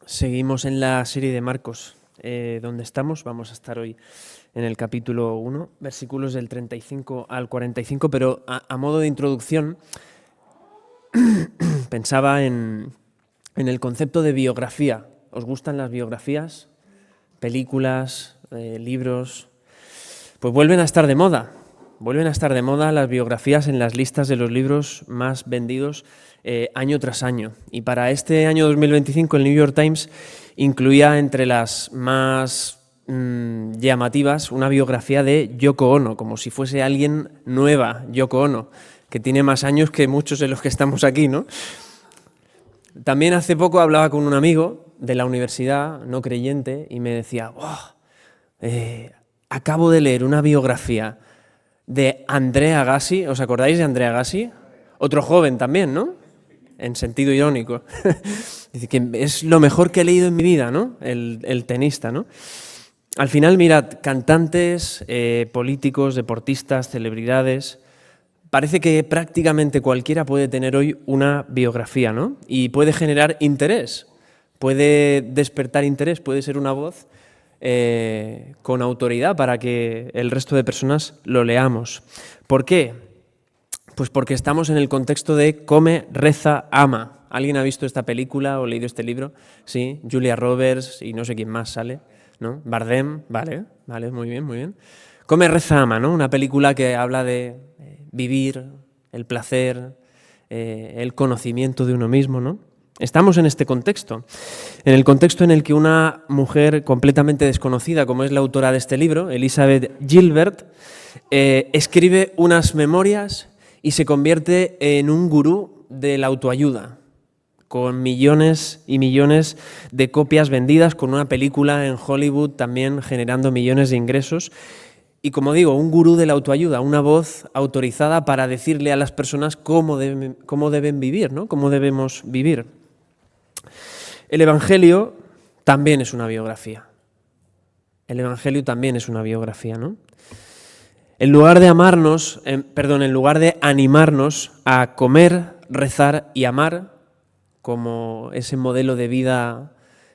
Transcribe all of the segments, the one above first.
Seguimos en la serie de Marcos, donde estamos. Vamos a estar hoy en el capítulo 1, versículos del 35 al 45, pero a modo de introducción pensaba en el concepto de biografía. ¿Os gustan las biografías? Películas, libros. Pues vuelven a estar de moda. Vuelven a estar de moda las biografías en las listas de los libros más vendidos año tras año. Y para este año 2025 el New York Times incluía entre las más llamativas una biografía de Yoko Ono, como si fuese alguien nueva, Yoko Ono, que tiene más años que muchos de los que estamos aquí, ¿no? También hace poco hablaba con un amigo de la universidad, no creyente, y me decía, acabo de leer una biografía de Andrea Agassi. ¿Os acordáis de Andrea Agassi? Otro joven también, ¿no? En sentido irónico. Dice que es lo mejor que he leído en mi vida, ¿no? El tenista, ¿no? Al final, mirad, cantantes, políticos, deportistas, celebridades. Parece que prácticamente cualquiera puede tener hoy una biografía, ¿no? Y puede generar interés, puede despertar interés, puede ser una voz con autoridad para que el resto de personas lo leamos. ¿Por qué? Pues porque estamos en el contexto de come, reza, ama. ¿Alguien ha visto esta película o leído este libro? Sí, Julia Roberts y no sé quién más sale, ¿no? Bardem, vale, muy bien. Come, reza, ama, ¿no? Una película que habla de vivir, el placer, el conocimiento de uno mismo, ¿no? Estamos en este contexto, en el contexto en el que una mujer completamente desconocida, como es la autora de este libro, Elizabeth Gilbert, escribe unas memorias y se convierte en un gurú de la autoayuda, con millones y millones de copias vendidas, con una película en Hollywood también generando millones de ingresos. Y como digo, un gurú de la autoayuda, una voz autorizada para decirle a las personas cómo deben vivir, ¿no? Cómo debemos vivir. El Evangelio también es una biografía. El Evangelio también es una biografía, ¿no? En lugar de animarnos a comer, rezar y amar, como ese modelo de vida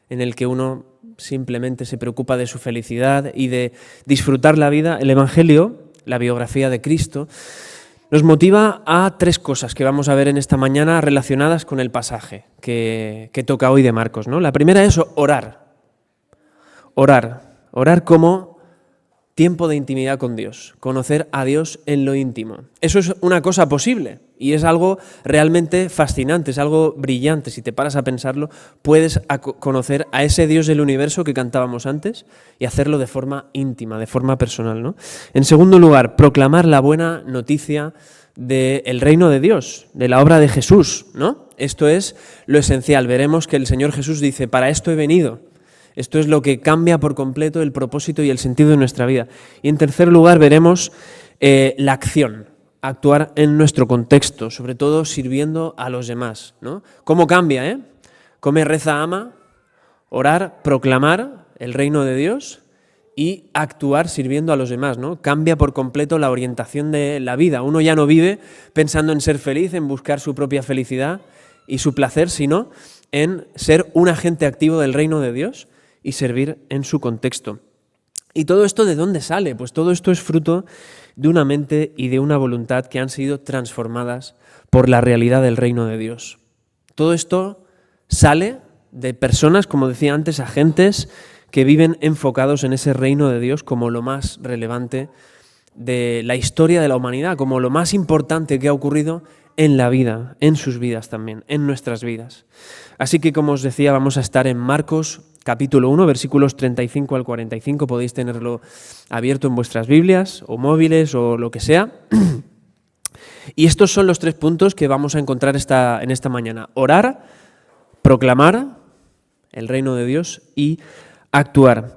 en el que uno simplemente se preocupa de su felicidad y de disfrutar la vida, el Evangelio, la biografía de Cristo, nos motiva a tres cosas que vamos a ver en esta mañana relacionadas con el pasaje que toca hoy de Marcos, ¿no? La primera es orar. Orar como tiempo de intimidad con Dios, conocer a Dios en lo íntimo. Eso es una cosa posible y es algo realmente fascinante, es algo brillante. Si te paras a pensarlo, puedes conocer a ese Dios del universo que cantábamos antes y hacerlo de forma íntima, de forma personal, ¿no? En segundo lugar, proclamar la buena noticia del reino de Dios, de la obra de Jesús, ¿no? Esto es lo esencial. Veremos que el Señor Jesús dice, para esto he venido. Esto es lo que cambia por completo el propósito y el sentido de nuestra vida. Y en tercer lugar veremos la acción, actuar en nuestro contexto, sobre todo sirviendo a los demás, ¿no? ¿Cómo cambia, Come, reza, ama, orar, proclamar el reino de Dios y actuar sirviendo a los demás, ¿no? Cambia por completo la orientación de la vida. Uno ya no vive pensando en ser feliz, en buscar su propia felicidad y su placer, sino en ser un agente activo del reino de Dios y servir en su contexto. ¿Y todo esto de dónde sale? Pues todo esto es fruto de una mente y de una voluntad que han sido transformadas por la realidad del reino de Dios. Todo esto sale de personas, como decía antes, agentes que viven enfocados en ese reino de Dios como lo más relevante de la historia de la humanidad, como lo más importante que ha ocurrido en la vida, en sus vidas también, en nuestras vidas. Así que, como os decía, vamos a estar en Marcos capítulo 1, versículos 35 al 45. Podéis tenerlo abierto en vuestras Biblias o móviles o lo que sea. Y estos son los tres puntos que vamos a encontrar en esta mañana. Orar, proclamar el reino de Dios y actuar.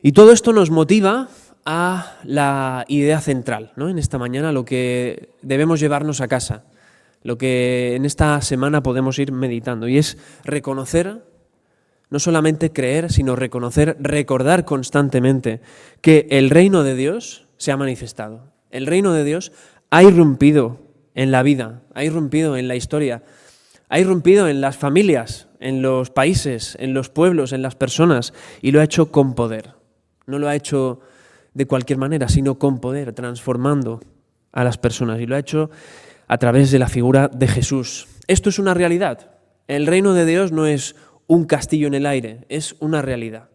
Y todo esto nos motiva a la idea central, ¿no? En esta mañana, lo que debemos llevarnos a casa, lo que en esta semana podemos ir meditando, y es reconocer, no solamente creer, sino reconocer, recordar constantemente que el reino de Dios se ha manifestado. El reino de Dios ha irrumpido en la vida, ha irrumpido en la historia, ha irrumpido en las familias, en los países, en los pueblos, en las personas, y lo ha hecho con poder. No lo ha hecho de cualquier manera, sino con poder, transformando a las personas, y lo ha hecho a través de la figura de Jesús. Esto es una realidad. El reino de Dios no es un castillo en el aire, es una realidad.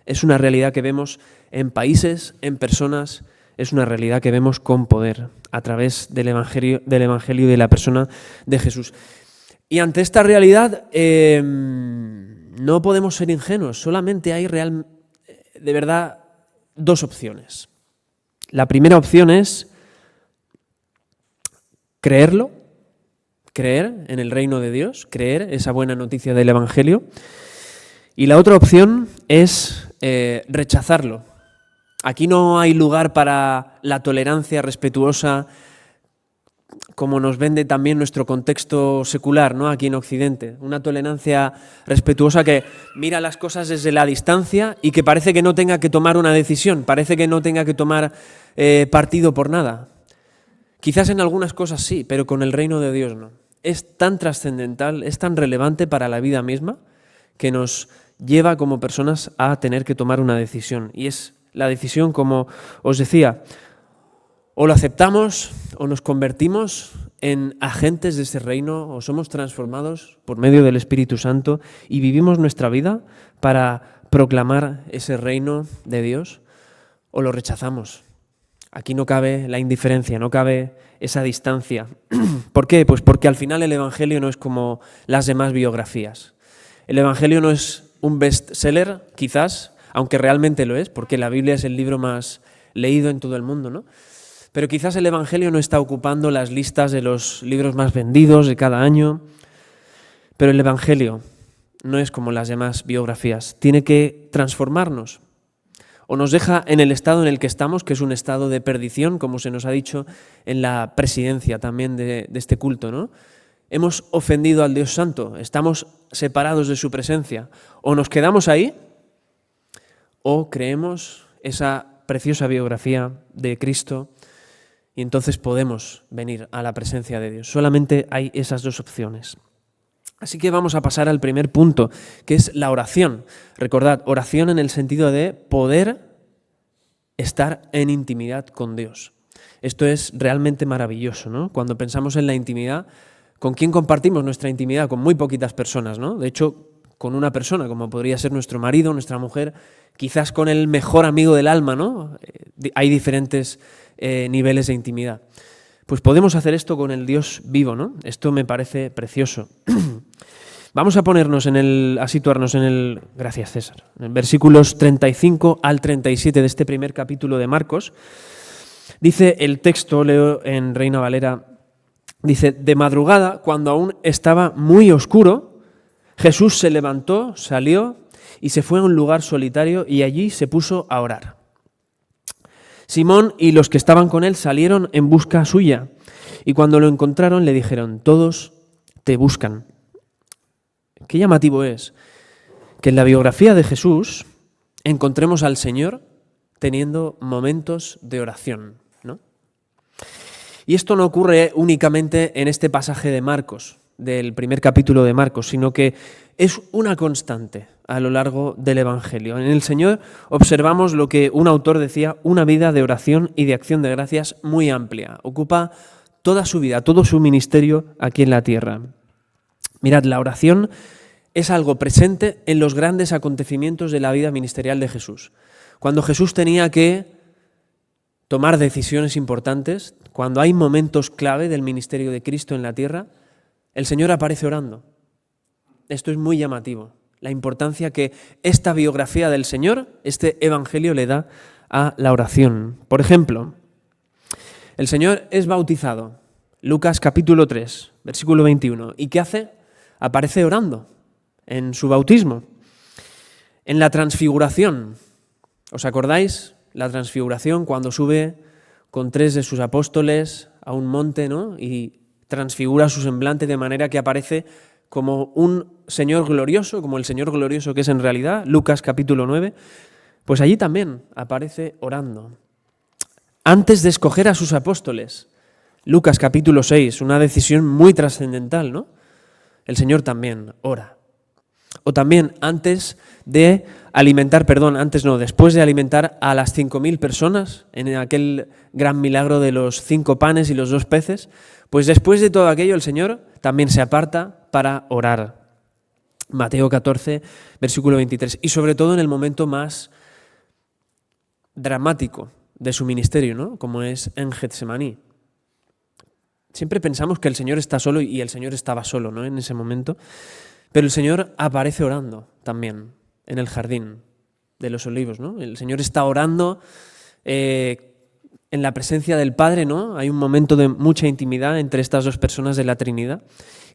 Es una realidad que vemos en países, en personas, es una realidad que vemos con poder a través del Evangelio y de la persona de Jesús. Y ante esta realidad no podemos ser ingenuos, solamente hay de verdad dos opciones. La primera opción es creerlo, creer en el reino de Dios, creer esa buena noticia del Evangelio. Y la otra opción es rechazarlo. Aquí no hay lugar para la tolerancia respetuosa, como nos vende también nuestro contexto secular, ¿no? Aquí en Occidente. Una tolerancia respetuosa que mira las cosas desde la distancia y que parece que no tenga que tomar una decisión, parece que no tenga que tomar partido por nada. Quizás en algunas cosas sí, pero con el reino de Dios no. Es tan trascendental, es tan relevante para la vida misma que nos lleva como personas a tener que tomar una decisión. Y es la decisión, como os decía, o lo aceptamos o nos convertimos en agentes de ese reino o somos transformados por medio del Espíritu Santo y vivimos nuestra vida para proclamar ese reino de Dios, o lo rechazamos. Aquí no cabe la indiferencia, no cabe esa distancia. ¿Por qué? Pues porque al final el Evangelio no es como las demás biografías. El Evangelio no es un bestseller, quizás, aunque realmente lo es, porque la Biblia es el libro más leído en todo el mundo, ¿no? Pero quizás el Evangelio no está ocupando las listas de los libros más vendidos de cada año. Pero el Evangelio no es como las demás biografías. Tiene que transformarnos. O nos deja en el estado en el que estamos, que es un estado de perdición, como se nos ha dicho en la presidencia también de este culto, ¿no? Hemos ofendido al Dios Santo, estamos separados de su presencia. O nos quedamos ahí, o creemos esa preciosa biografía de Cristo y entonces podemos venir a la presencia de Dios. Solamente hay esas dos opciones. Así que vamos a pasar al primer punto, que es la oración. Recordad, oración en el sentido de poder estar en intimidad con Dios. Esto es realmente maravilloso, ¿no? Cuando pensamos en la intimidad, ¿con quién compartimos nuestra intimidad? Con muy poquitas personas, ¿no? De hecho, con una persona, como podría ser nuestro marido, nuestra mujer, quizás con el mejor amigo del alma, ¿no? Hay diferentes niveles de intimidad. Pues podemos hacer esto con el Dios vivo, ¿no? Esto me parece precioso. Vamos a ponernos a situarnos en el, gracias César, en versículos 35 al 37 de este primer capítulo de Marcos. Dice el texto, leo en Reina Valera, dice: de madrugada, cuando aún estaba muy oscuro, Jesús se levantó, salió y se fue a un lugar solitario y allí se puso a orar. Simón y los que estaban con él salieron en busca suya y cuando lo encontraron le dijeron: todos te buscan. Qué llamativo es que en la biografía de Jesús encontremos al Señor teniendo momentos de oración, ¿no? Y esto no ocurre únicamente en este pasaje de Marcos, del primer capítulo de Marcos, sino que es una constante a lo largo del Evangelio. En el Señor observamos lo que un autor decía, una vida de oración y de acción de gracias muy amplia. Ocupa toda su vida, todo su ministerio aquí en la tierra. Mirad, la oración es algo presente en los grandes acontecimientos de la vida ministerial de Jesús. Cuando Jesús tenía que tomar decisiones importantes, cuando hay momentos clave del ministerio de Cristo en la tierra, el Señor aparece orando. Esto es muy llamativo, la importancia que esta biografía del Señor, este Evangelio, le da a la oración. Por ejemplo, el Señor es bautizado, Lucas capítulo 3, versículo 21. ¿Y qué hace? Aparece orando en su bautismo. En la transfiguración, ¿os acordáis? La transfiguración, cuando sube con 3 de sus apóstoles a un monte, ¿no? Y transfigura su semblante de manera que aparece como un Señor glorioso, como el Señor glorioso que es en realidad, Lucas capítulo 9, pues allí también aparece orando. Antes de escoger a sus apóstoles, Lucas capítulo 6, una decisión muy trascendental, ¿no? El Señor también ora. O también después de alimentar a las 5.000 personas en aquel gran milagro de los 5 panes y los 2 peces, pues después de todo aquello el Señor también se aparta para orar. Mateo 14, versículo 23. Y sobre todo en el momento más dramático de su ministerio, ¿no? Como es en Getsemaní. Siempre pensamos que el Señor está solo y el Señor estaba solo, ¿no? En ese momento. Pero el Señor aparece orando también en el jardín de los Olivos, ¿no? El Señor está orando en la presencia del Padre, ¿no? Hay un momento de mucha intimidad entre estas dos personas de la Trinidad.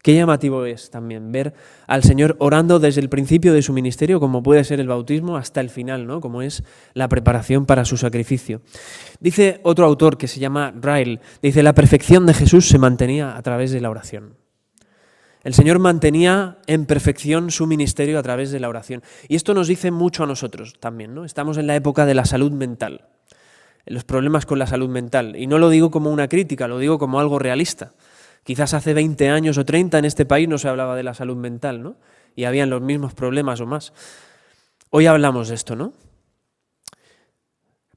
Qué llamativo es también ver al Señor orando desde el principio de su ministerio, como puede ser el bautismo, hasta el final, ¿no? Como es la preparación para su sacrificio. Dice otro autor que se llama Ryle, dice: la perfección de Jesús se mantenía a través de la oración. El Señor mantenía en perfección su ministerio a través de la oración. Y esto nos dice mucho a nosotros también, ¿no? Estamos en la época de la salud mental, los problemas con la salud mental. Y no lo digo como una crítica, lo digo como algo realista. Quizás hace 20 años o 30 en este país no se hablaba de la salud mental, ¿no? Y habían los mismos problemas o más. Hoy hablamos de esto, ¿no?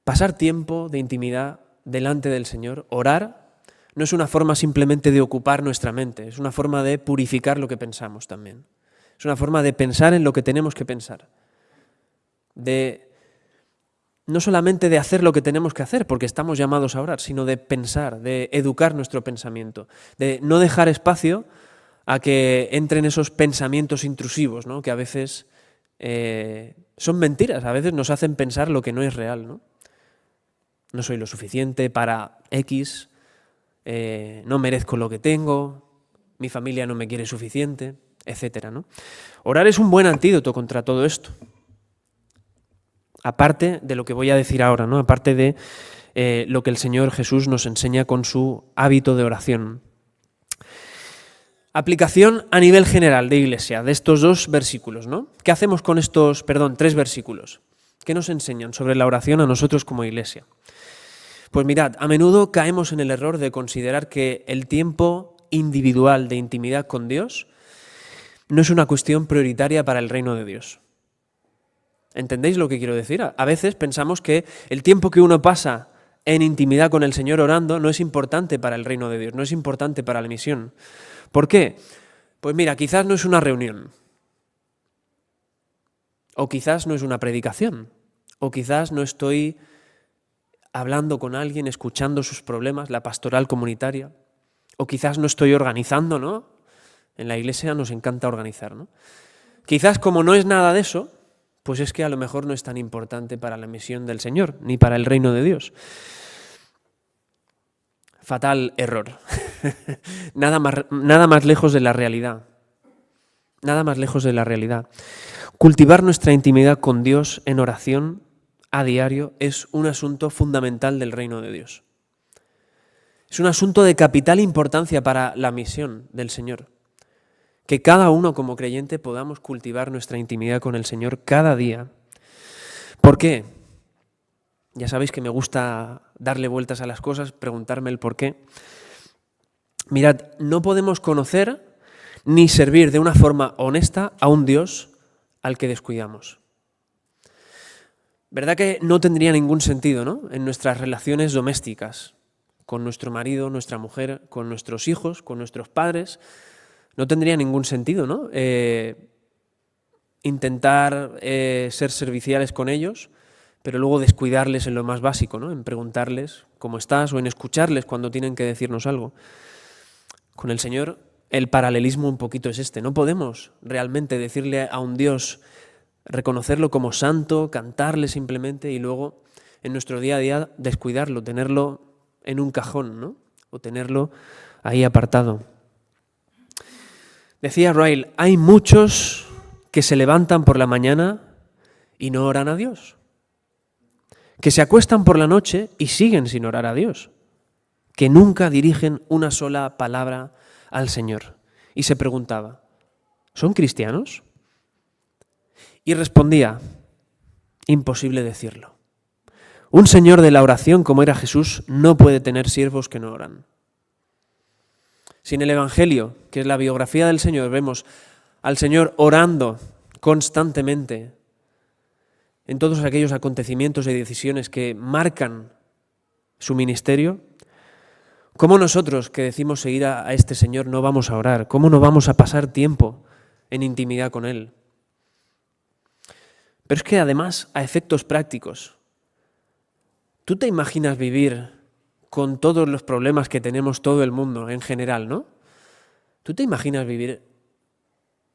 Pasar tiempo de intimidad delante del Señor, orar, no es una forma simplemente de ocupar nuestra mente, es una forma de purificar lo que pensamos también. Es una forma de pensar en lo que tenemos que pensar. No solamente de hacer lo que tenemos que hacer, porque estamos llamados a orar, sino de pensar, de educar nuestro pensamiento, de no dejar espacio a que entren esos pensamientos intrusivos, ¿no? Que a veces son mentiras, a veces nos hacen pensar lo que no es real, ¿no? No soy lo suficiente para X, no merezco lo que tengo, mi familia no me quiere suficiente, etcétera, ¿no? Orar es un buen antídoto contra todo esto. Aparte de lo que voy a decir ahora, ¿no? Aparte de lo que el Señor Jesús nos enseña con su hábito de oración. Aplicación a nivel general de Iglesia, de estos 2 versículos, ¿no? ¿Qué hacemos con estos, 3 versículos? ¿Qué nos enseñan sobre la oración a nosotros como Iglesia? Pues mirad, a menudo caemos en el error de considerar que el tiempo individual de intimidad con Dios no es una cuestión prioritaria para el reino de Dios. ¿Entendéis lo que quiero decir? A veces pensamos que el tiempo que uno pasa en intimidad con el Señor orando no es importante para el reino de Dios, no es importante para la misión. ¿Por qué? Pues mira, quizás no es una reunión, o quizás no es una predicación, o quizás no estoy hablando con alguien, escuchando sus problemas, la pastoral comunitaria, o quizás no estoy organizando, ¿no? En la Iglesia nos encanta organizar, ¿no? Quizás como no es nada de eso, pues es que a lo mejor no es tan importante para la misión del Señor, ni para el reino de Dios. Fatal error. Nada más lejos de la realidad. Nada más lejos de la realidad. Cultivar nuestra intimidad con Dios en oración a diario es un asunto fundamental del reino de Dios. Es un asunto de capital importancia para la misión del Señor. Que cada uno como creyente podamos cultivar nuestra intimidad con el Señor cada día. ¿Por qué? Ya sabéis que me gusta darle vueltas a las cosas, preguntarme el por qué. Mirad, no podemos conocer ni servir de una forma honesta a un Dios al que descuidamos. ¿Verdad que no tendría ningún sentido, ¿no? En nuestras relaciones domésticas, con nuestro marido, nuestra mujer, con nuestros hijos, con nuestros padres? No tendría ningún sentido, ¿no? Intentar ser serviciales con ellos, pero luego descuidarles en lo más básico, ¿no? En preguntarles cómo estás o en escucharles cuando tienen que decirnos algo. Con el Señor el paralelismo un poquito es este. No podemos realmente decirle a un Dios, reconocerlo como santo, cantarle simplemente y luego en nuestro día a día descuidarlo, tenerlo en un cajón, ¿no? O tenerlo ahí apartado. Decía Ryle, hay muchos que se levantan por la mañana y no oran a Dios, que se acuestan por la noche y siguen sin orar a Dios, que nunca dirigen una sola palabra al Señor. Y se preguntaba, ¿son cristianos? Y respondía, imposible decirlo. Un Señor de la oración como era Jesús no puede tener siervos que no oran. Si en el Evangelio, que es la biografía del Señor, vemos al Señor orando constantemente en todos aquellos acontecimientos y decisiones que marcan su ministerio, ¿cómo nosotros que decimos seguir a este Señor no vamos a orar? ¿Cómo no vamos a pasar tiempo en intimidad con Él? Pero es que además, a efectos prácticos, ¿tú te imaginas vivir con todos los problemas que tenemos todo el mundo en general, no? ¿Tú te imaginas vivir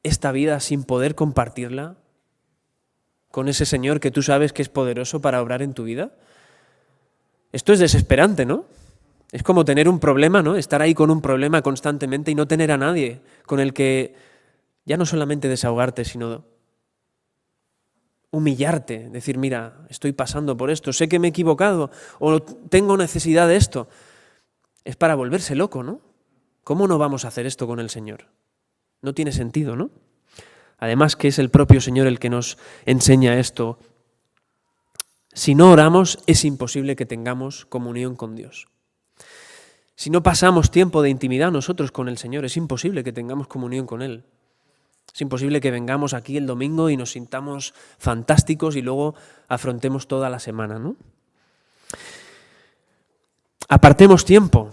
esta vida sin poder compartirla con ese Señor que tú sabes que es poderoso para obrar en tu vida? Esto es desesperante, ¿no? Es como tener un problema, ¿no? Estar ahí con un problema constantemente y no tener a nadie con el que ya no solamente desahogarte, sino humillarte, decir, mira, estoy pasando por esto, sé que me he equivocado o tengo necesidad de esto. Es para volverse loco, ¿no? ¿Cómo no vamos a hacer esto con el Señor? No tiene sentido, ¿no? Además que es el propio Señor el que nos enseña esto. Si no oramos, es imposible que tengamos comunión con Dios. Si no pasamos tiempo de intimidad nosotros con el Señor, es imposible que tengamos comunión con Él. Es imposible que vengamos aquí el domingo y nos sintamos fantásticos y luego afrontemos toda la semana, ¿no? Apartemos tiempo,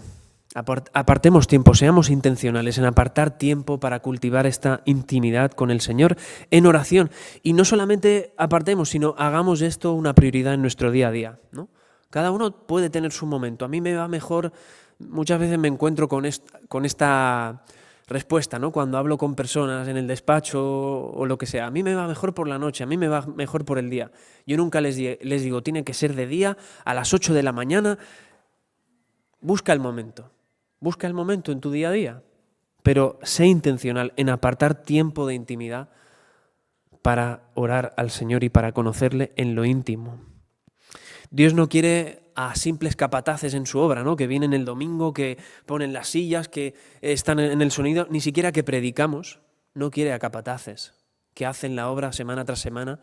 seamos intencionales en apartar tiempo para cultivar esta intimidad con el Señor en oración. Y no solamente apartemos, sino hagamos esto una prioridad en nuestro día a día, ¿no? Cada uno puede tener su momento. A mí me va mejor, muchas veces me encuentro con esta respuesta, ¿no? Cuando hablo con personas en el despacho o lo que sea. A mí me va mejor por la noche, a mí me va mejor por el día. Yo nunca les digo, tiene que ser de día, a las 8 de la mañana. Busca el momento en tu día a día, pero sé intencional en apartar tiempo de intimidad para orar al Señor y para conocerle en lo íntimo. Dios no quiere a simples capataces en su obra, ¿no? Que vienen el domingo, que ponen las sillas, que están en el sonido, ni siquiera que predicamos. No quiere a capataces que hacen la obra semana tras semana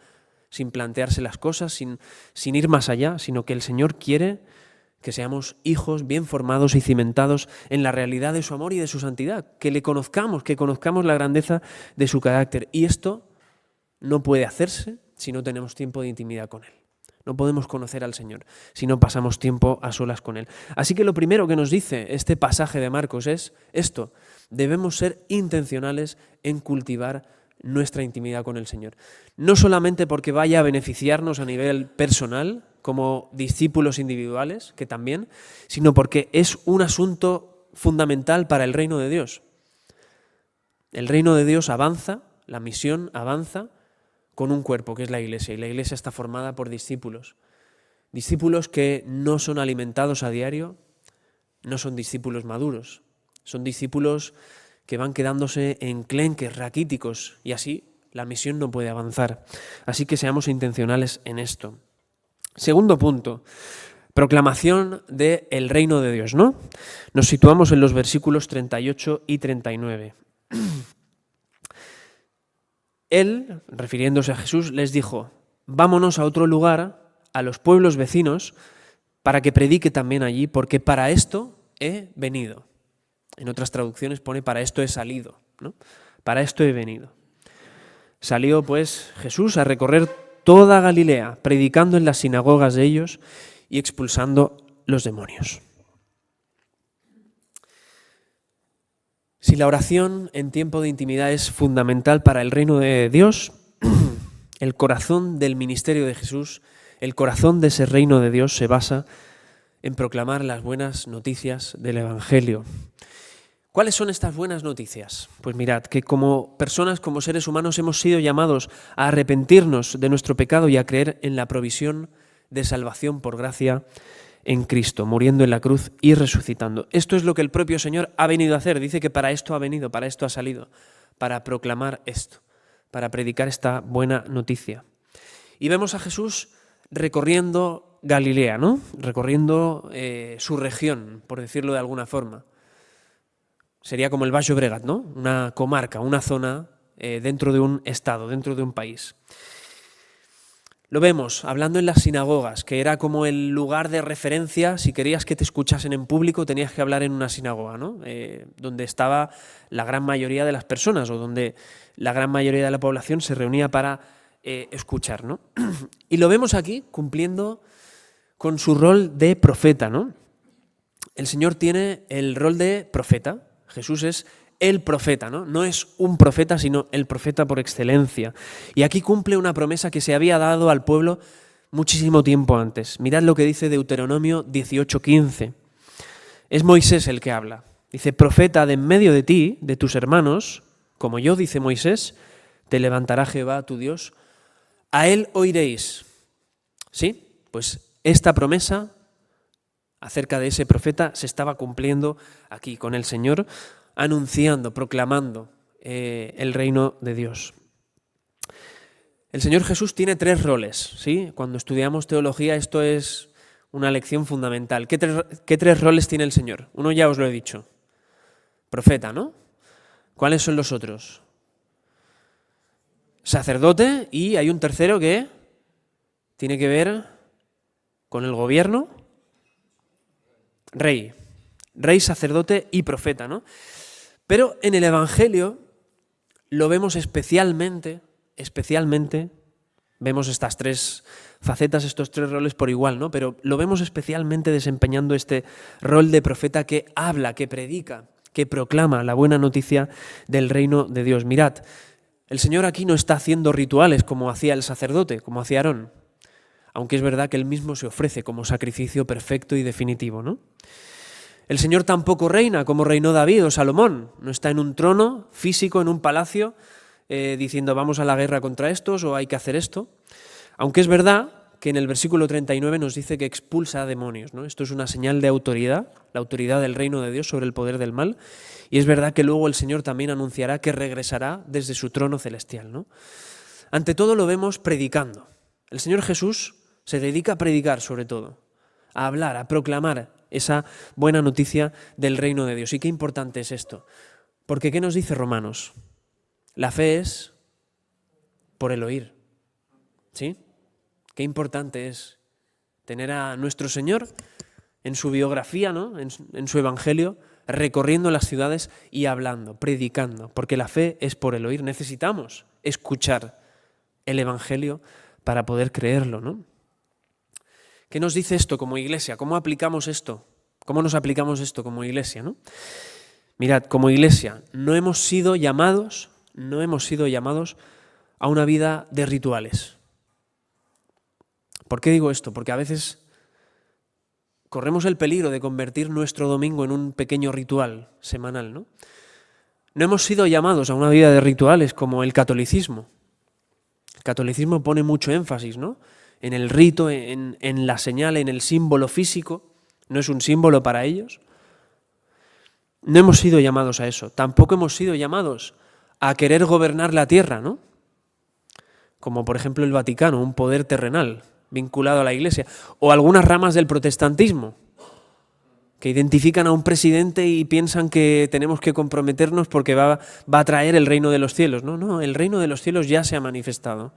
sin plantearse las cosas, sin ir más allá, sino que el Señor quiere que seamos hijos bien formados y cimentados en la realidad de su amor y de su santidad, que le conozcamos, que conozcamos la grandeza de su carácter. Y esto no puede hacerse si no tenemos tiempo de intimidad con Él. No podemos conocer al Señor si no pasamos tiempo a solas con Él. Así que lo primero que nos dice este pasaje de Marcos es esto: debemos ser intencionales en cultivar nuestra intimidad con el Señor. No solamente porque vaya a beneficiarnos a nivel personal, como discípulos individuales, que también, sino porque es un asunto fundamental para el reino de Dios. El reino de Dios avanza, la misión avanza con un cuerpo, que es la Iglesia, y la Iglesia está formada por discípulos. Discípulos que no son alimentados a diario, no son discípulos maduros, son discípulos que van quedándose enclenques, raquíticos, y así la misión no puede avanzar. Así que seamos intencionales en esto. Segundo punto, proclamación del reino de Dios, ¿no? Nos situamos en los versículos 38 y 39. Él, refiriéndose a Jesús, les dijo: vámonos a otro lugar, a los pueblos vecinos, para que predique también allí, porque para esto he venido. En otras traducciones pone para esto he salido, ¿no? Para esto he venido. Salió pues Jesús a recorrer toda Galilea, predicando en las sinagogas de ellos y expulsando los demonios. Si la oración en tiempo de intimidad es fundamental para el reino de Dios, el corazón del ministerio de Jesús, el corazón de ese reino de Dios se basa en proclamar las buenas noticias del Evangelio. ¿Cuáles son estas buenas noticias? Pues mirad, que como personas, como seres humanos, hemos sido llamados a arrepentirnos de nuestro pecado y a creer en la provisión de salvación por gracia en Cristo, muriendo en la cruz y resucitando. Esto es lo que el propio Señor ha venido a hacer. Dice que para esto ha venido, para esto ha salido, para proclamar esto, para predicar esta buena noticia. Y vemos a Jesús recorriendo Galilea, ¿no? Recorriendo su región, por decirlo de alguna forma. Sería como el Baix Llobregat, ¿no? Una comarca, una zona dentro de un estado, dentro de un país. Lo vemos hablando en las sinagogas, que era como el lugar de referencia. Si querías que te escuchasen en público, tenías que hablar en una sinagoga, ¿no? Donde estaba la gran mayoría de las personas, o donde la gran mayoría de la población se reunía para escuchar, ¿no? Y lo vemos aquí cumpliendo con su rol de profeta, ¿no? El Señor tiene el rol de profeta. Jesús es el profeta, ¿no? No es un profeta, sino el profeta por excelencia. Y aquí cumple una promesa que se había dado al pueblo muchísimo tiempo antes. Mirad lo que dice Deuteronomio 18:15. Es Moisés el que habla. Dice, profeta de en medio de ti, de tus hermanos, como yo, dice Moisés, te levantará Jehová tu Dios, a él oiréis. ¿Sí? Pues esta promesa acerca de ese profeta se estaba cumpliendo aquí con el Señor, anunciando, proclamando el reino de Dios. El Señor Jesús tiene 3 roles, ¿sí? Cuando estudiamos teología esto es una lección fundamental. ¿Qué 3 roles tiene el Señor? Uno ya os lo he dicho, profeta, ¿no? ¿Cuáles son los otros? Sacerdote, y hay un tercero que tiene que ver con el gobierno. Rey, sacerdote y profeta, ¿no? Pero en el Evangelio lo vemos especialmente, vemos estas 3 facetas, estos 3 roles por igual, ¿no? Pero lo vemos especialmente desempeñando este rol de profeta que habla, que predica, que proclama la buena noticia del reino de Dios. Mirad, el Señor aquí no está haciendo rituales como hacía el sacerdote, como hacía Aarón, aunque es verdad que él mismo se ofrece como sacrificio perfecto y definitivo, ¿no? El Señor tampoco reina como reinó David o Salomón, no está en un trono físico, en un palacio, diciendo vamos a la guerra contra estos o hay que hacer esto, aunque es verdad que en el versículo 39 nos dice que expulsa a demonios, ¿no? Esto es una señal de autoridad, la autoridad del reino de Dios sobre el poder del mal, y es verdad que luego el Señor también anunciará que regresará desde su trono celestial, ¿no? Ante todo lo vemos predicando. El Señor Jesús se dedica a predicar sobre todo, a hablar, a proclamar esa buena noticia del reino de Dios. Y qué importante es esto, porque ¿qué nos dice Romanos? La fe es por el oír, ¿sí? Qué importante es tener a nuestro Señor en su biografía, ¿no? en su evangelio, recorriendo las ciudades y hablando, predicando, porque la fe es por el oír. Necesitamos escuchar el evangelio para poder creerlo, ¿no? ¿Qué nos dice esto como iglesia? ¿Cómo aplicamos esto? ¿Cómo nos aplicamos esto como iglesia, ¿no? Mirad, como iglesia no hemos sido llamados a una vida de rituales. ¿Por qué digo esto? Porque a veces corremos el peligro de convertir nuestro domingo en un pequeño ritual semanal, ¿no? No hemos sido llamados a una vida de rituales como el catolicismo. El catolicismo pone mucho énfasis, ¿no? En el rito, en la señal, en el símbolo físico. No es un símbolo para ellos. No hemos sido llamados a eso. Tampoco hemos sido llamados a querer gobernar la tierra, ¿no? Como por ejemplo el Vaticano, un poder terrenal vinculado a la Iglesia, o algunas ramas del protestantismo, que identifican a un presidente y piensan que tenemos que comprometernos porque va a traer el reino de los cielos. No, el reino de los cielos ya se ha manifestado.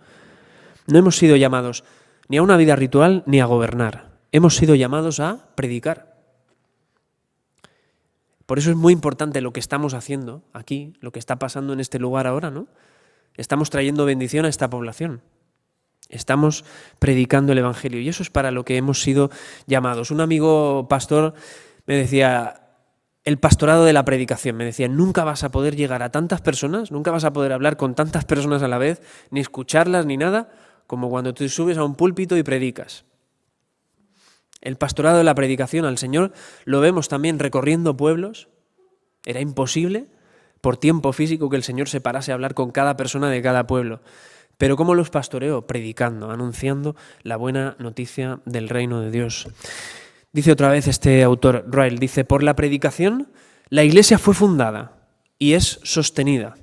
No hemos sido llamados ni a una vida ritual ni a gobernar. Hemos sido llamados a predicar. Por eso es muy importante lo que estamos haciendo aquí, lo que está pasando en este lugar ahora, ¿no? Estamos trayendo bendición a esta población. Estamos predicando el Evangelio y eso es para lo que hemos sido llamados. Un amigo pastor me decía, el pastorado de la predicación, me decía, nunca vas a poder llegar a tantas personas, nunca vas a poder hablar con tantas personas a la vez, ni escucharlas ni nada, como cuando tú subes a un púlpito y predicas. El pastorado de la predicación al Señor lo vemos también recorriendo pueblos. Era imposible por tiempo físico que el Señor se parase a hablar con cada persona de cada pueblo. Pero ¿cómo los pastoreó? Predicando, anunciando la buena noticia del reino de Dios. Dice otra vez este autor, Ryle, dice, por la predicación la Iglesia fue fundada y es sostenida.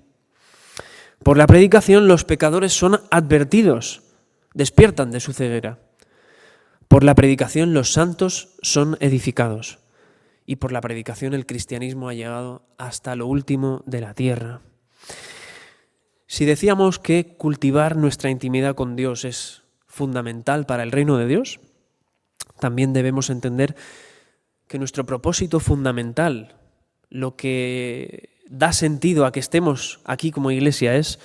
Por la predicación los pecadores son advertidos, despiertan de su ceguera. Por la predicación los santos son edificados. Y por la predicación el cristianismo ha llegado hasta lo último de la tierra. Si decíamos que cultivar nuestra intimidad con Dios es fundamental para el reino de Dios, también debemos entender que nuestro propósito fundamental, lo que da sentido a que estemos aquí como iglesia es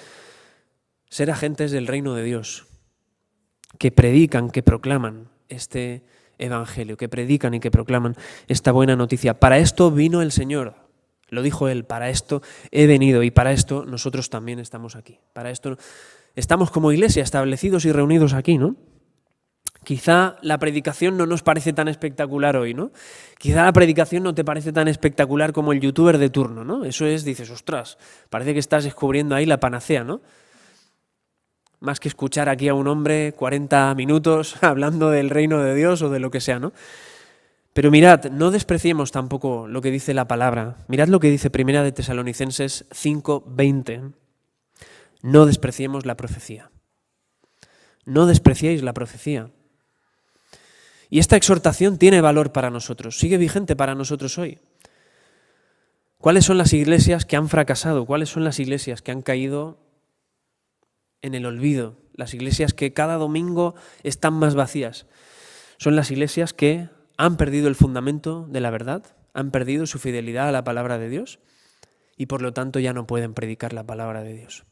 ser agentes del reino de Dios, que predican, que proclaman este evangelio, que predican y que proclaman esta buena noticia. Para esto vino el Señor, lo dijo Él, para esto he venido y para esto nosotros también estamos aquí. Para esto estamos como iglesia establecidos y reunidos aquí, ¿no? Quizá la predicación no nos parece tan espectacular hoy, ¿no? Quizá la predicación no te parece tan espectacular como el youtuber de turno, ¿no? Eso es, dices, ostras, parece que estás descubriendo ahí la panacea, ¿no? Más que escuchar aquí a un hombre 40 minutos hablando del reino de Dios o de lo que sea, ¿no? Pero mirad, no despreciemos tampoco lo que dice la palabra. Mirad lo que dice Primera de Tesalonicenses 5:20. No despreciemos la profecía. No despreciéis la profecía. Y esta exhortación tiene valor para nosotros, sigue vigente para nosotros hoy. ¿Cuáles son las iglesias que han fracasado? ¿Cuáles son las iglesias que han caído en el olvido? Las iglesias que cada domingo están más vacías. Son las iglesias que han perdido el fundamento de la verdad, han perdido su fidelidad a la palabra de Dios y por lo tanto ya no pueden predicar la palabra de Dios.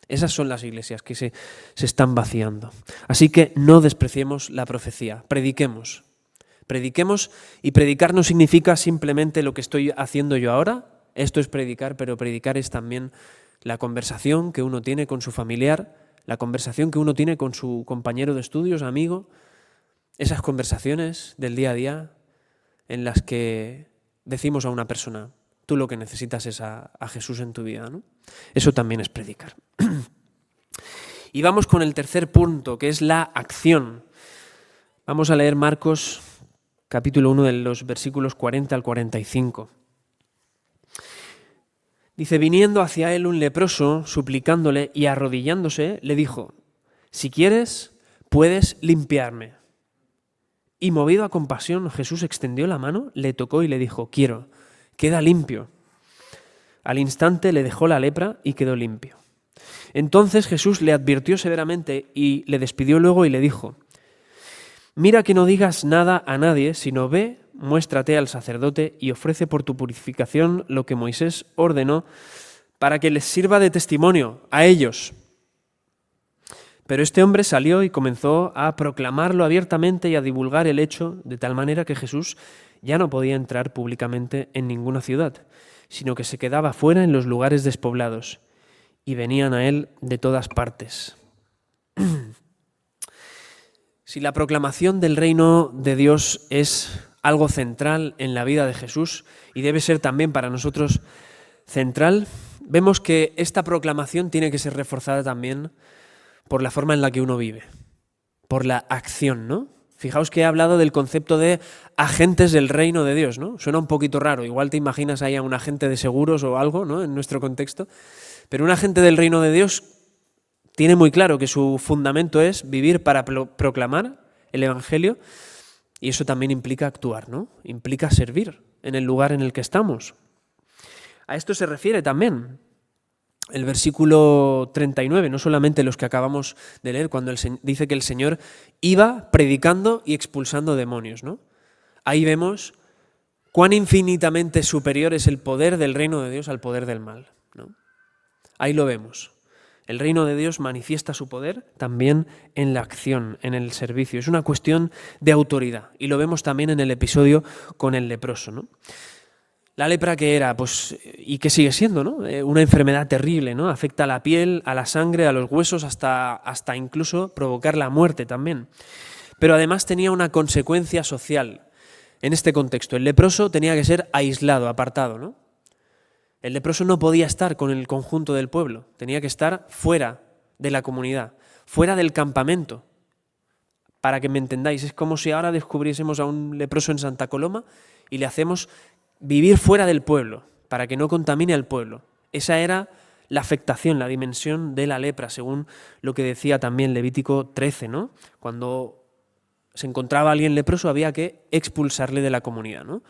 Esas son las iglesias que se están vaciando. Así que no despreciemos la profecía, prediquemos. Prediquemos, y predicar no significa simplemente lo que estoy haciendo yo ahora. Esto es predicar, pero predicar es también la conversación que uno tiene con su familiar, la conversación que uno tiene con su compañero de estudios, amigo, esas conversaciones del día a día en las que decimos a una persona: tú lo que necesitas es a Jesús en tu vida, ¿no? Eso también es predicar. Y vamos con el tercer punto, que es la acción. Vamos a leer Marcos capítulo 1 de los versículos 40 al 45. Dice: viniendo hacia él un leproso, suplicándole y arrodillándose, le dijo: si quieres, puedes limpiarme. Y movido a compasión, Jesús extendió la mano, le tocó y le dijo: quiero, queda limpio. Al instante le dejó la lepra y quedó limpio. Entonces Jesús le advirtió severamente y le despidió luego y le dijo: mira que no digas nada a nadie, sino ve, muéstrate al sacerdote y ofrece por tu purificación lo que Moisés ordenó para que les sirva de testimonio a ellos. Pero este hombre salió y comenzó a proclamarlo abiertamente y a divulgar el hecho, de tal manera que Jesús ya no podía entrar públicamente en ninguna ciudad, sino que se quedaba fuera en los lugares despoblados, y venían a él de todas partes. Si la proclamación del reino de Dios es algo central en la vida de Jesús y debe ser también para nosotros central, vemos que esta proclamación tiene que ser reforzada también por la forma en la que uno vive, por la acción, ¿no? Fijaos que he hablado del concepto de agentes del reino de Dios, ¿no? Suena un poquito raro, igual te imaginas ahí a un agente de seguros o algo, ¿no? En nuestro contexto, pero un agente del reino de Dios tiene muy claro que su fundamento es vivir para proclamar el evangelio, y eso también implica actuar, ¿no? Implica servir en el lugar en el que estamos. A esto se refiere también el versículo 39, no solamente los que acabamos de leer, cuando dice que el Señor iba predicando y expulsando demonios, ¿no? Ahí vemos cuán infinitamente superior es el poder del reino de Dios al poder del mal, ¿no? Ahí lo vemos. El reino de Dios manifiesta su poder también en la acción, en el servicio. Es una cuestión de autoridad, y lo vemos también en el episodio con el leproso, ¿no? La lepra, que era, pues, y que sigue siendo, ¿no? Una enfermedad terrible, ¿no? Afecta a la piel, a la sangre, a los huesos, hasta incluso provocar la muerte también. Pero además tenía una consecuencia social en este contexto. El leproso tenía que ser aislado, apartado, ¿no? El leproso no podía estar con el conjunto del pueblo, tenía que estar fuera de la comunidad, fuera del campamento. Para que me entendáis, es como si ahora descubriésemos a un leproso en Santa Coloma y le hacemos vivir fuera del pueblo, para que no contamine al pueblo. Esa era la afectación, la dimensión de la lepra, según lo que decía también Levítico 13, ¿no? Cuando se encontraba alguien leproso había que expulsarle de la comunidad, ¿no?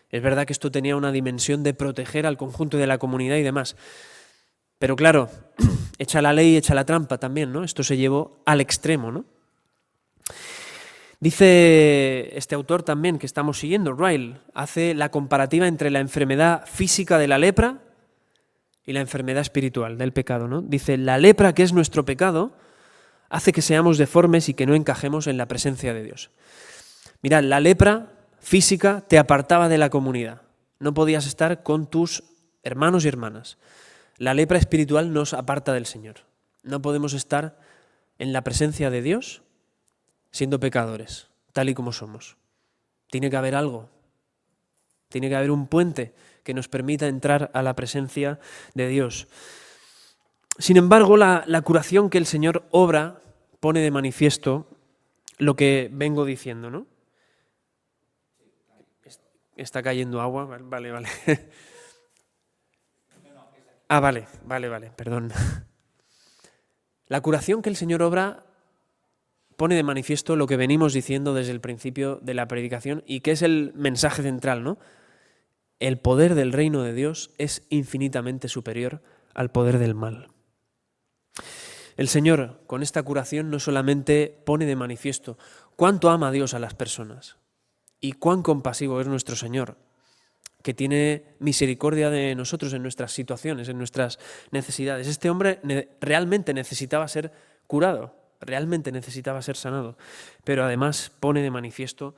Es verdad que esto tenía una dimensión de proteger al conjunto de la comunidad y demás. Pero claro, echa la ley, echa la trampa también, ¿no? Esto se llevó al extremo, ¿no? Dice este autor también que estamos siguiendo, Ryle, hace la comparativa entre la enfermedad física de la lepra y la enfermedad espiritual del pecado, ¿no? Dice, la lepra, que es nuestro pecado, hace que seamos deformes y que no encajemos en la presencia de Dios. Mirad, la lepra física te apartaba de la comunidad. No podías estar con tus hermanos y hermanas. La lepra espiritual nos aparta del Señor. No podemos estar en la presencia de Dios siendo pecadores, tal y como somos. Tiene que haber algo. Tiene que haber un puente que nos permita entrar a la presencia de Dios. Sin embargo, la curación que el Señor obra pone de manifiesto lo que vengo diciendo, ¿no? Está cayendo agua, vale. Vale, perdón. La curación que el Señor obra pone de manifiesto lo que venimos diciendo desde el principio de la predicación y que es el mensaje central, ¿no? El poder del reino de Dios es infinitamente superior al poder del mal. El Señor, con esta curación, no solamente pone de manifiesto cuánto ama Dios a las personas y cuán compasivo es nuestro Señor, que tiene misericordia de nosotros en nuestras situaciones, en nuestras necesidades. Este hombre realmente necesitaba ser curado, realmente necesitaba ser sanado, pero además pone de manifiesto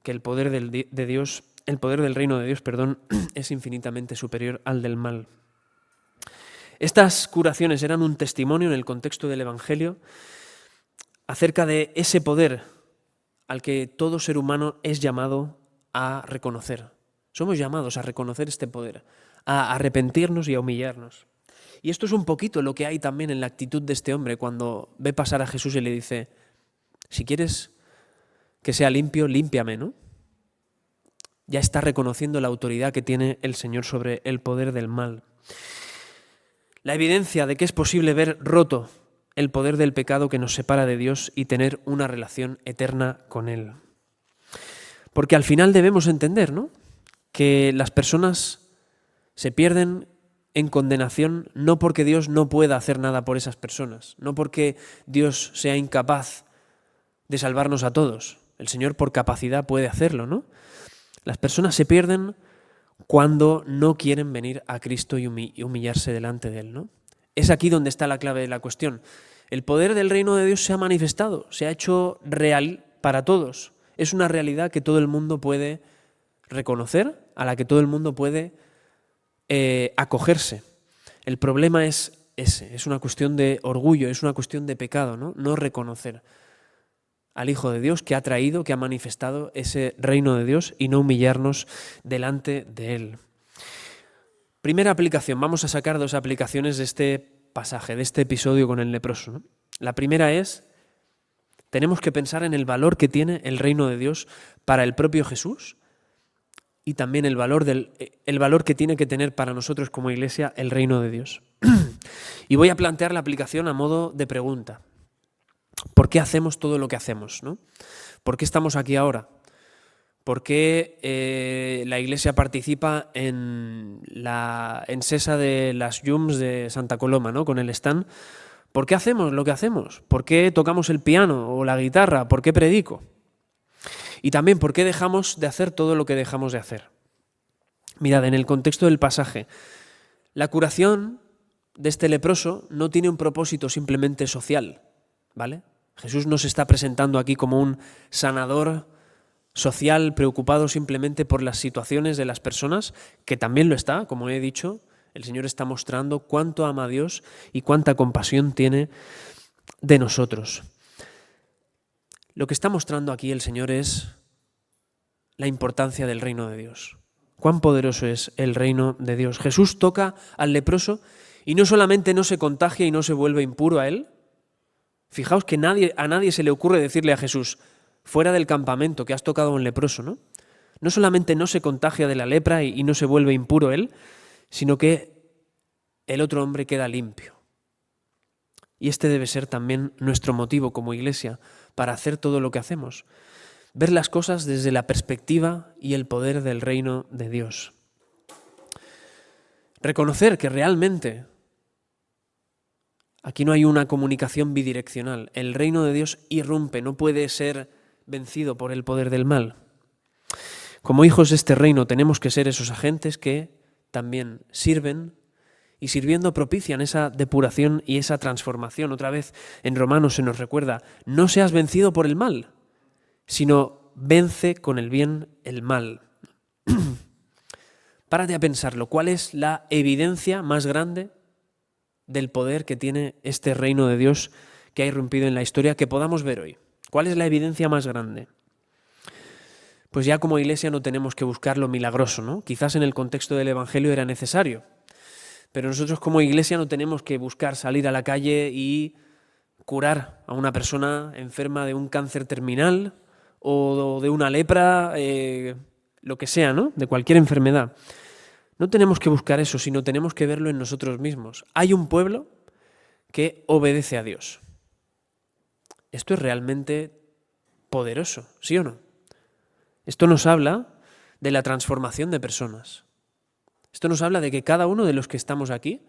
que el poder de Dios, el poder del reino de Dios, es infinitamente superior al del mal. Estas curaciones eran un testimonio en el contexto del Evangelio acerca de ese poder al que todo ser humano es llamado a reconocer. Somos llamados a reconocer este poder, a arrepentirnos y a humillarnos. Y esto es un poquito lo que hay también en la actitud de este hombre cuando ve pasar a Jesús y le dice, si quieres que sea limpio, límpiame, ¿no? Ya está reconociendo la autoridad que tiene el Señor sobre el poder del mal. La evidencia de que es posible ver roto el poder del pecado que nos separa de Dios y tener una relación eterna con Él. Porque al final debemos entender, ¿no?, que las personas se pierden en condenación no porque Dios no pueda hacer nada por esas personas, no porque Dios sea incapaz de salvarnos a todos. El Señor por capacidad puede hacerlo, ¿no? Las personas se pierden cuando no quieren venir a Cristo y humillarse delante de Él, ¿no? Es aquí donde está la clave de la cuestión. El poder del reino de Dios se ha manifestado, se ha hecho real para todos. Es una realidad que todo el mundo puede reconocer, a la que todo el mundo puede acogerse. El problema es ese, es una cuestión de orgullo, es una cuestión de pecado, ¿no? No reconocer al Hijo de Dios que ha traído, que ha manifestado ese reino de Dios y no humillarnos delante de Él. Primera aplicación, vamos a sacar dos aplicaciones de este pasaje, de este episodio con el leproso, ¿no? La primera es, tenemos que pensar en el valor que tiene el reino de Dios para el propio Jesús y también el valor que tiene que tener para nosotros como iglesia el reino de Dios. Y voy a plantear la aplicación a modo de pregunta. ¿Por qué hacemos todo lo que hacemos, ¿no? ¿Por qué estamos aquí ahora? ¿Por qué la iglesia participa en la Sesa de las Llums de Santa Coloma, ¿no?, con el stand? ¿Por qué hacemos lo que hacemos? ¿Por qué tocamos el piano o la guitarra? ¿Por qué predico? Y también, ¿por qué dejamos de hacer todo lo que dejamos de hacer? Mirad, en el contexto del pasaje, la curación de este leproso no tiene un propósito simplemente social, ¿vale? Jesús no se está presentando aquí como un sanador social preocupado simplemente por las situaciones de las personas, que también lo está, como he dicho. El Señor está mostrando cuánto ama a Dios y cuánta compasión tiene de nosotros. Lo que está mostrando aquí el Señor es la importancia del reino de Dios. Cuán poderoso es el reino de Dios. Jesús toca al leproso y no solamente no se contagia y no se vuelve impuro a él. Fijaos que a nadie se le ocurre decirle a Jesús, fuera del campamento, que has tocado a un leproso, ¿no? No solamente no se contagia de la lepra y no se vuelve impuro él, sino que el otro hombre queda limpio. Y este debe ser también nuestro motivo como iglesia para hacer todo lo que hacemos. Ver las cosas desde la perspectiva y el poder del reino de Dios. Reconocer que realmente aquí no hay una comunicación bidireccional. El reino de Dios irrumpe, no puede ser vencido por el poder del mal. Como hijos de este reino tenemos que ser esos agentes que también sirven y sirviendo propician esa depuración y esa transformación. Otra vez en Romanos se nos recuerda, no seas vencido por el mal, sino vence con el bien el mal. Párate a pensarlo, ¿cuál es la evidencia más grande del poder que tiene este reino de Dios que ha irrumpido en la historia que podamos ver hoy? ¿Cuál es la evidencia más grande? Pues ya como iglesia no tenemos que buscar lo milagroso, ¿no? Quizás en el contexto del Evangelio era necesario, pero nosotros como iglesia no tenemos que buscar salir a la calle y curar a una persona enferma de un cáncer terminal o de una lepra, lo que sea, ¿no? De cualquier enfermedad. No tenemos que buscar eso, sino tenemos que verlo en nosotros mismos. Hay un pueblo que obedece a Dios. Esto es realmente poderoso, ¿sí o no? Esto nos habla de la transformación de personas. Esto nos habla de que cada uno de los que estamos aquí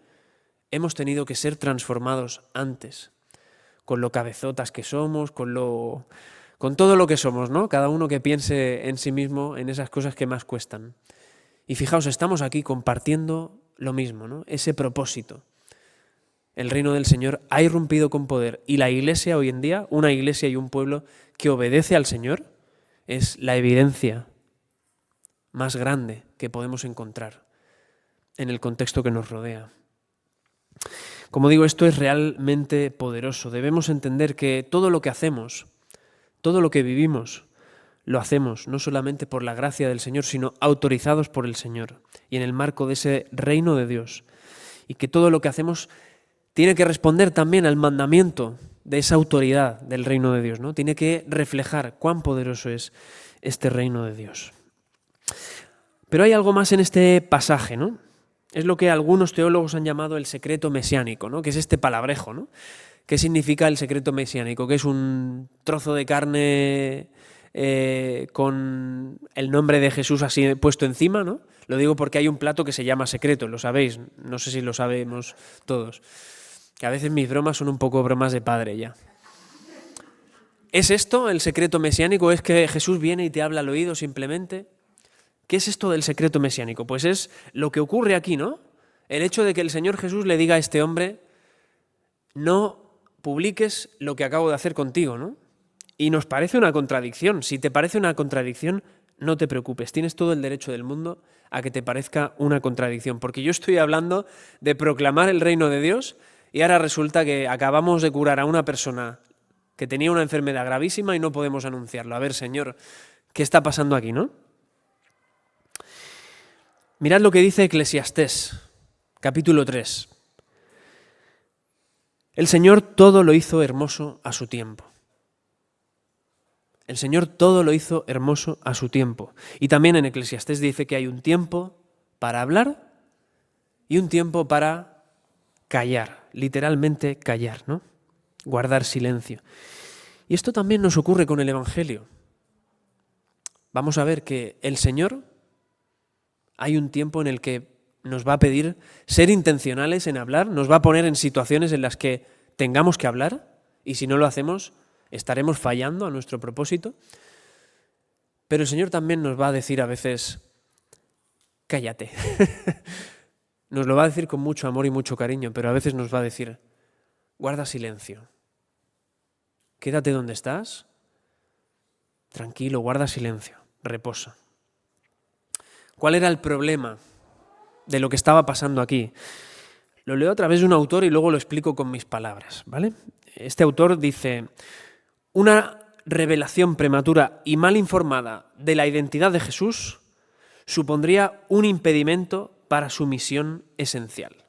hemos tenido que ser transformados antes, con lo cabezotas que somos, con todo lo que somos, ¿no? Cada uno que piense en sí mismo, en esas cosas que más cuestan. Y fijaos, estamos aquí compartiendo lo mismo, ¿no? Ese propósito. El reino del Señor ha irrumpido con poder y la iglesia hoy en día, una iglesia y un pueblo que obedece al Señor, es la evidencia más grande que podemos encontrar en el contexto que nos rodea. Como digo, esto es realmente poderoso. Debemos entender que todo lo que hacemos, todo lo que vivimos, lo hacemos no solamente por la gracia del Señor, sino autorizados por el Señor y en el marco de ese reino de Dios. Y que todo lo que hacemos tiene que responder también al mandamiento de esa autoridad del reino de Dios, ¿no? Tiene que reflejar cuán poderoso es este reino de Dios. Pero hay algo más en este pasaje, ¿no? Es lo que algunos teólogos han llamado el secreto mesiánico, ¿no? Que es este palabrejo, ¿no? ¿Qué significa el secreto mesiánico? Que es un trozo de carne con el nombre de Jesús así puesto encima, ¿no? Lo digo porque hay un plato que se llama secreto, lo sabéis, no sé si lo sabemos todos. Que a veces mis bromas son un poco bromas de padre ya. ¿Es esto el secreto mesiánico? ¿Es que Jesús viene y te habla al oído simplemente? ¿Qué es esto del secreto mesiánico? Pues es lo que ocurre aquí, ¿no? El hecho de que el Señor Jesús le diga a este hombre, no publiques lo que acabo de hacer contigo, ¿no? Y nos parece una contradicción. Si te parece una contradicción, no te preocupes. Tienes todo el derecho del mundo a que te parezca una contradicción. Porque yo estoy hablando de proclamar el reino de Dios y ahora resulta que acabamos de curar a una persona que tenía una enfermedad gravísima y no podemos anunciarlo. A ver, Señor, ¿qué está pasando aquí, no? Mirad lo que dice Eclesiastés, capítulo 3. El Señor todo lo hizo hermoso a su tiempo. El Señor todo lo hizo hermoso a su tiempo. Y también en Eclesiastés dice que hay un tiempo para hablar y un tiempo para callar, literalmente callar, ¿no? Guardar silencio. Y esto también nos ocurre con el Evangelio. Vamos a ver que el Señor, hay un tiempo en el que nos va a pedir ser intencionales en hablar, nos va a poner en situaciones en las que tengamos que hablar y si no lo hacemos estaremos fallando a nuestro propósito. Pero el Señor también nos va a decir a veces, cállate. Nos lo va a decir con mucho amor y mucho cariño, pero a veces nos va a decir, guarda silencio. Quédate donde estás, tranquilo, guarda silencio, reposa. ¿Cuál era el problema de lo que estaba pasando aquí? Lo leo a través de un autor y luego lo explico con mis palabras, ¿vale? Este autor dice, una revelación prematura y mal informada de la identidad de Jesús supondría un impedimento para su misión esencial.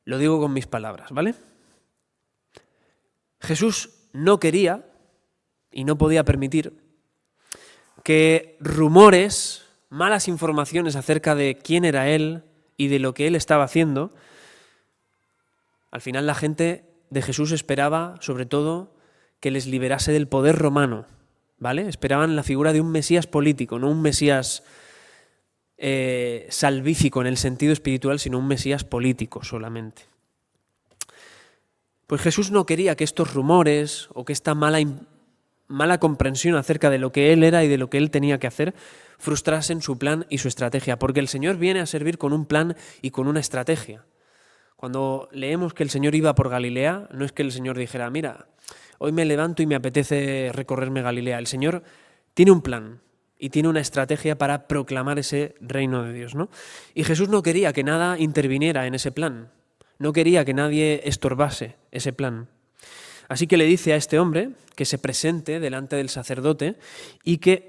Lo digo con mis palabras, ¿vale? Jesús no quería y no podía permitir que rumores, malas informaciones acerca de quién era Él y de lo que Él estaba haciendo, al final la gente de Jesús esperaba, sobre todo, que les liberase del poder romano, ¿vale? Esperaban la figura de un Mesías político, no un Mesías salvífico en el sentido espiritual, sino un Mesías político solamente. Pues Jesús no quería que estos rumores o que esta mala mala comprensión acerca de lo que él era y de lo que él tenía que hacer, frustrasen su plan y su estrategia, porque el Señor viene a servir con un plan y con una estrategia. Cuando leemos que el Señor iba por Galilea, no es que el Señor dijera, mira, hoy me levanto y me apetece recorrerme Galilea. El Señor tiene un plan y tiene una estrategia para proclamar ese reino de Dios, ¿no? Y Jesús no quería que nada interviniera en ese plan, no quería que nadie estorbase ese plan. Así que le dice a este hombre que se presente delante del sacerdote y que que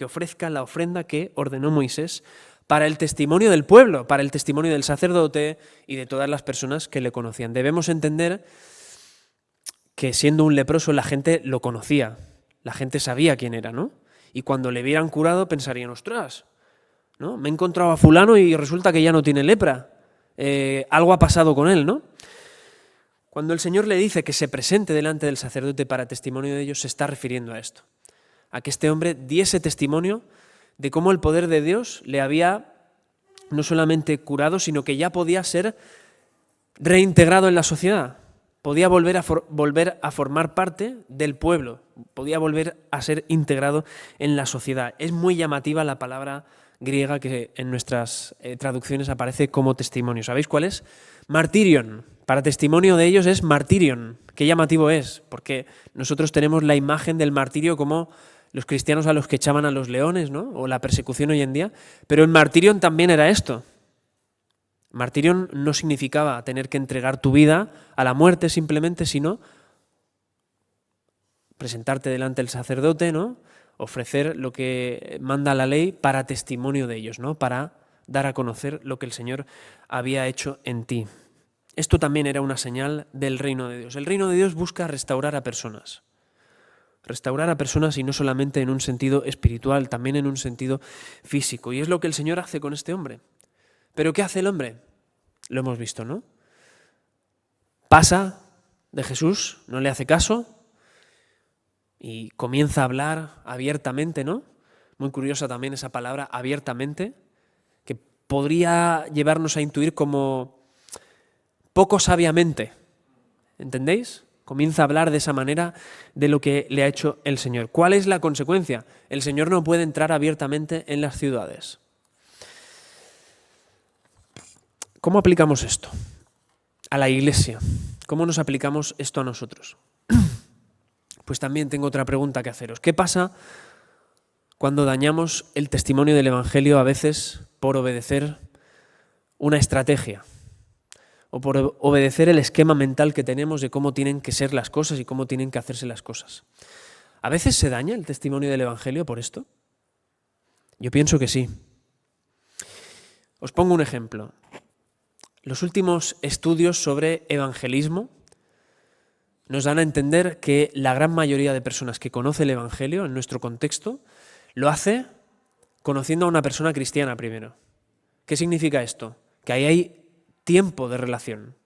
ofrezca la ofrenda que ordenó Moisés para el testimonio del pueblo, para el testimonio del sacerdote y de todas las personas que le conocían. Debemos entender que siendo un leproso la gente lo conocía, la gente sabía quién era, ¿no? Y cuando le vieran curado pensarían, ostras, ¿no? Me he encontrado a fulano y resulta que ya no tiene lepra. Algo ha pasado con él, ¿no? Cuando el Señor le dice que se presente delante del sacerdote para testimonio de ellos, se está refiriendo a esto, a que este hombre diese testimonio de cómo el poder de Dios le había no solamente curado, sino que ya podía ser reintegrado en la sociedad, podía volver a formar parte del pueblo, podía volver a ser integrado en la sociedad. Es muy llamativa la palabra griega que en nuestras traducciones aparece como testimonio. ¿Sabéis cuál es? Martirion. Para testimonio de ellos es martirion. Qué llamativo es, porque nosotros tenemos la imagen del martirio como los cristianos a los que echaban a los leones, ¿no? O la persecución hoy en día, pero en martirion también era esto. Martirion no significaba tener que entregar tu vida a la muerte simplemente, sino presentarte delante del sacerdote, ¿no? Ofrecer lo que manda la ley para testimonio de ellos, ¿no? Para dar a conocer lo que el Señor había hecho en ti. Esto también era una señal del reino de Dios. El reino de Dios busca restaurar a personas. Restaurar a personas y no solamente en un sentido espiritual, también en un sentido físico. Y es lo que el Señor hace con este hombre. ¿Pero qué hace el hombre? Lo hemos visto, ¿no? Pasa de Jesús, no le hace caso y comienza a hablar abiertamente, ¿no? Muy curiosa también esa palabra, abiertamente, que podría llevarnos a intuir como poco sabiamente, ¿entendéis? Comienza a hablar de esa manera de lo que le ha hecho el Señor. ¿Cuál es la consecuencia? El Señor no puede entrar abiertamente en las ciudades. ¿Cómo aplicamos esto a la Iglesia? ¿Cómo nos aplicamos esto a nosotros? Pues también tengo otra pregunta que haceros. ¿Qué pasa cuando dañamos el testimonio del Evangelio a veces por obedecer una estrategia o por obedecer el esquema mental que tenemos de cómo tienen que ser las cosas y cómo tienen que hacerse las cosas? ¿A veces se daña el testimonio del Evangelio por esto? Yo pienso que sí. Os pongo un ejemplo. Los últimos estudios sobre evangelismo nos dan a entender que la gran mayoría de personas que conoce el Evangelio en nuestro contexto lo hace conociendo a una persona cristiana primero. ¿Qué significa esto? Que ahí hay tiempo de relación,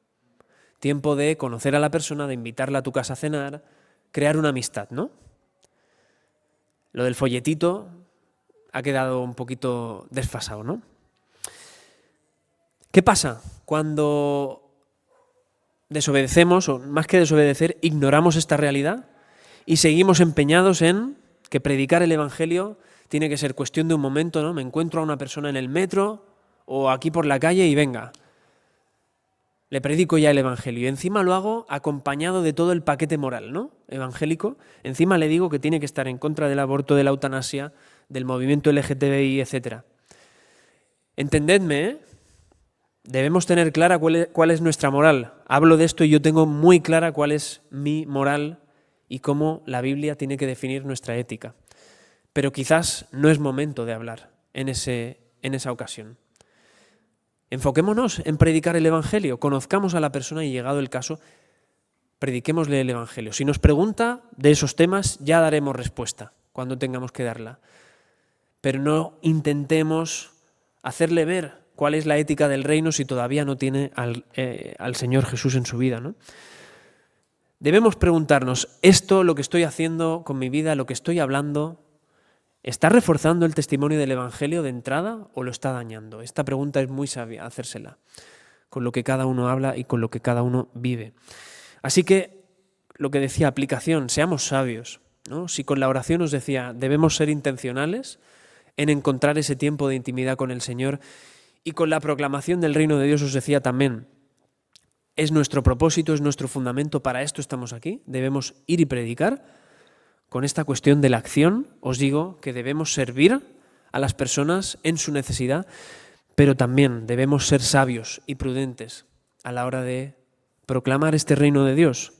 tiempo de conocer a la persona, de invitarla a tu casa a cenar, crear una amistad, ¿no? Lo del folletito ha quedado un poquito desfasado, ¿no? ¿Qué pasa cuando desobedecemos, o más que desobedecer, ignoramos esta realidad y seguimos empeñados en que predicar el Evangelio tiene que ser cuestión de un momento, ¿no? Me encuentro a una persona en el metro o aquí por la calle y venga, le predico ya el Evangelio. Y encima lo hago acompañado de todo el paquete moral, ¿no? Evangélico. Encima le digo que tiene que estar en contra del aborto, de la eutanasia, del movimiento LGTBI, etc. Entendedme, ¿eh? Debemos tener clara cuál es nuestra moral. Hablo de esto y yo tengo muy clara cuál es mi moral y cómo la Biblia tiene que definir nuestra ética. Pero quizás no es momento de hablar en esa ocasión. Enfoquémonos en predicar el Evangelio, conozcamos a la persona y llegado el caso, prediquémosle el Evangelio. Si nos pregunta de esos temas, ya daremos respuesta cuando tengamos que darla. Pero no intentemos hacerle ver cuál es la ética del reino si todavía no tiene al Señor Jesús en su vida, ¿no? Debemos preguntarnos, ¿esto, lo que estoy haciendo con mi vida, lo que estoy hablando, está reforzando el testimonio del Evangelio de entrada o lo está dañando? Esta pregunta es muy sabia hacérsela, con lo que cada uno habla y con lo que cada uno vive. Así que lo que decía, aplicación, seamos sabios, ¿no? Si con la oración os decía, debemos ser intencionales en encontrar ese tiempo de intimidad con el Señor, y con la proclamación del reino de Dios os decía también, es nuestro propósito, es nuestro fundamento, para esto estamos aquí, debemos ir y predicar. Con esta cuestión de la acción os digo que debemos servir a las personas en su necesidad, pero también debemos ser sabios y prudentes a la hora de proclamar este reino de Dios.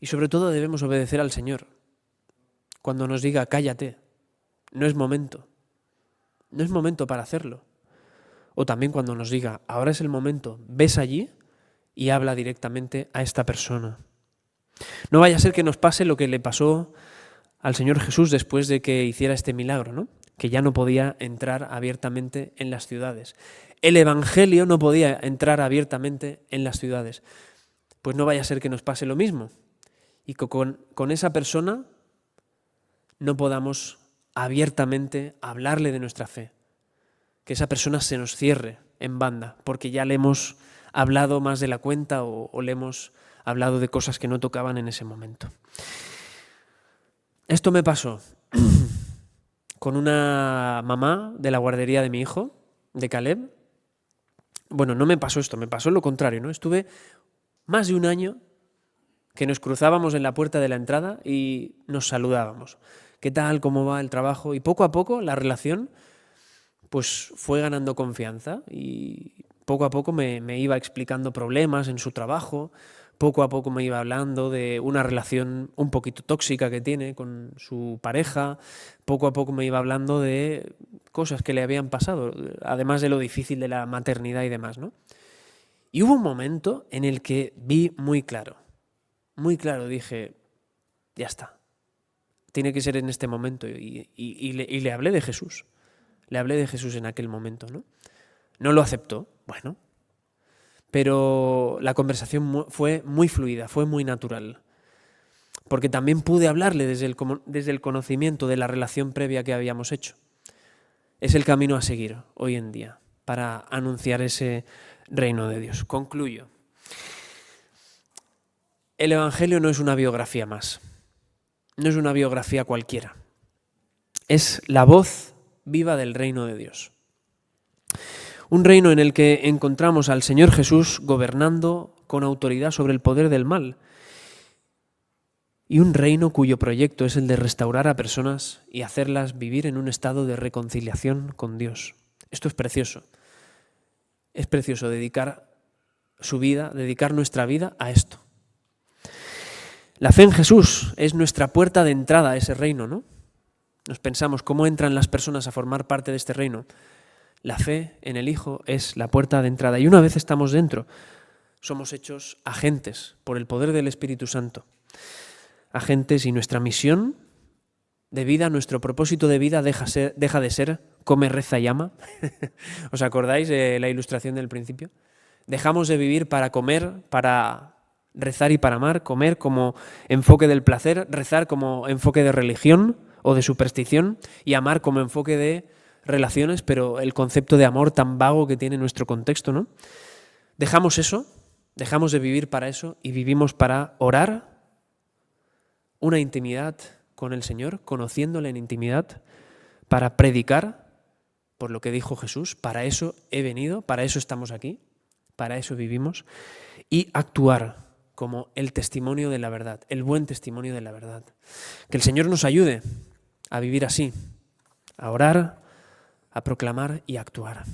Y sobre todo debemos obedecer al Señor. Cuando nos diga, cállate, no es momento para hacerlo. O también cuando nos diga, ahora es el momento, ves allí y habla directamente a esta persona. No vaya a ser que nos pase lo que le pasó al Señor Jesús después de que hiciera este milagro, ¿no? Que ya no podía entrar abiertamente en las ciudades. El Evangelio no podía entrar abiertamente en las ciudades. Pues no vaya a ser que nos pase lo mismo y que con esa persona no podamos abiertamente hablarle de nuestra fe. Que esa persona se nos cierre en banda porque ya le hemos hablado más de la cuenta o le hemos hablado de cosas que no tocaban en ese momento. Esto me pasó con una mamá de la guardería de mi hijo, de Caleb. Bueno, no me pasó esto, me pasó lo contrario, ¿no? Estuve más de un año que nos cruzábamos en la puerta de la entrada y nos saludábamos. ¿Qué tal? ¿Cómo va el trabajo? Y poco a poco la relación pues fue ganando confianza y poco a poco me iba explicando problemas en su trabajo, poco a poco me iba hablando de una relación un poquito tóxica que tiene con su pareja, poco a poco me iba hablando de cosas que le habían pasado, además de lo difícil de la maternidad y demás, ¿no? Y hubo un momento en el que vi muy claro, dije, ya está, tiene que ser en este momento y le hablé de Jesús. Le hablé de Jesús en aquel momento, ¿no? No lo aceptó, bueno, pero la conversación fue muy fluida, fue muy natural, porque también pude hablarle desde el conocimiento de la relación previa que habíamos hecho. Es el camino a seguir hoy en día para anunciar ese reino de Dios. Concluyo. El Evangelio no es una biografía más, no es una biografía cualquiera, es la voz viva del reino de Dios. Un reino en el que encontramos al Señor Jesús gobernando con autoridad sobre el poder del mal. Y un reino cuyo proyecto es el de restaurar a personas y hacerlas vivir en un estado de reconciliación con Dios. Esto es precioso. Es precioso dedicar nuestra vida a esto. La fe en Jesús es nuestra puerta de entrada a ese reino, ¿no? Nos pensamos, ¿cómo entran las personas a formar parte de este reino? La fe en el Hijo es la puerta de entrada. Y una vez estamos dentro, somos hechos agentes por el poder del Espíritu Santo. Agentes, y nuestra misión de vida, nuestro propósito de vida deja de ser come, reza y ama. ¿Os acordáis de la ilustración del principio? Dejamos de vivir para comer, para rezar y para amar, comer como enfoque del placer, rezar como enfoque de religión o de superstición y amar como enfoque de relaciones, pero el concepto de amor tan vago que tiene nuestro contexto, ¿no? Dejamos eso, dejamos de vivir para eso y vivimos para orar, una intimidad con el Señor, conociéndole en intimidad, para predicar, por lo que dijo Jesús, para eso he venido, para eso estamos aquí, para eso vivimos, y actuar como el testimonio de la verdad, el buen testimonio de la verdad. Que el Señor nos ayude a vivir así, a orar, a proclamar y a actuar.